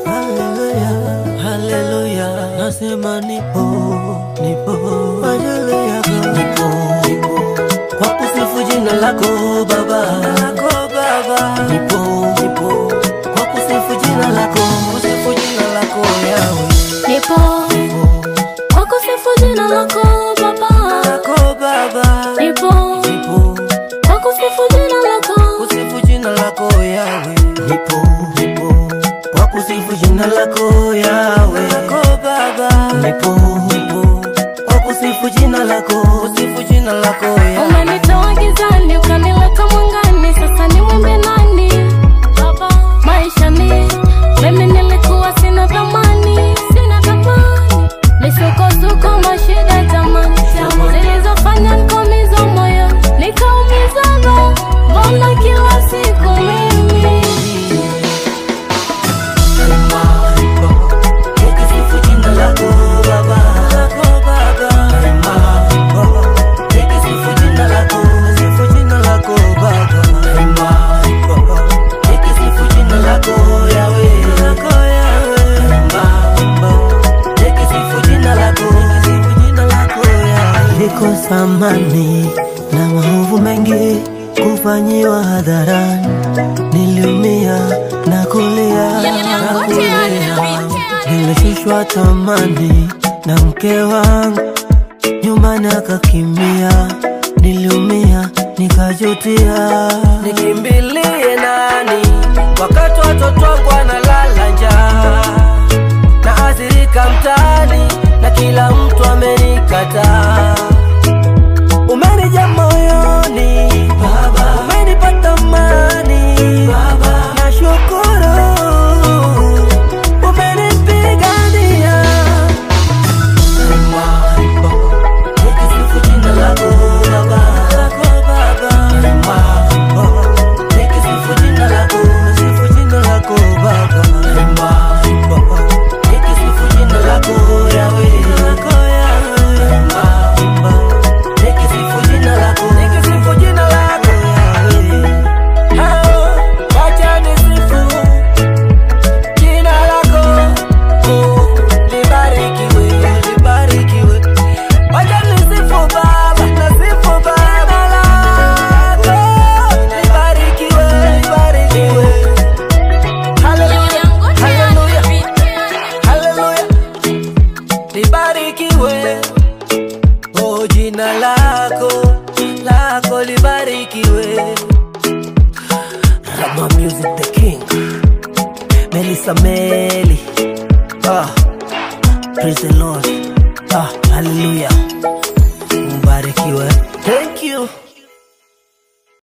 Hallelujah, hallelujah. Nasema nipo ajili yako, nipo kwa kusifu jina lako Baba, nipo kwa kusifu jina lako, Yahweh. Nipo kwa kusifu jina lako Baba, nipo kwa kusifu jina lako, Yahweh. Nipo kwa kusifu jina lako Yahweh, nipo kwa kusifu jina lako, Yahweh. Umenitoa gizani ukanileta mwangani, sasa nimwimbe nani? Baba, maishani mimi nilikuwa sina thamani, misukosuko, mashida, tamani zilizofanya nikuumiza moyo, nikaumiza roho. Mbona kila siku mimi nikisifu jina lako Baba, nikisifu jina lako Baba, nikisifu jina lako Yahweh, nikisifu jina lako Yahweh. Niko samani na maovu mengi kufanyiwa hadharani, niliumia na kulia, nilishushwa tamani na mke wangu, nyumbani akakimbia, niliumia nikajutia. Nikimbilie nani wakati watoto wangu wanalala njaa, na athirika mtaani na kila mtu amenikataa. Umenija moyoni Baba, umenipata amani Baba, nashukuru umenipigania. Nikisifu jina lako Baba, nikisifu jina lako Baba, nikisifu jina lako Yahweh, nikisifu jina lako Yahweh. Wacha nisifu jina lako, libarikiwe. Wacha nisifu Baba, nasifu Baba lako, libarikiwe. Hallelujah, libarikiwe. Oh, jina lako libarikiwe. Rama Music the King, Melissa Meli. Praise the Lord. Hallelujah.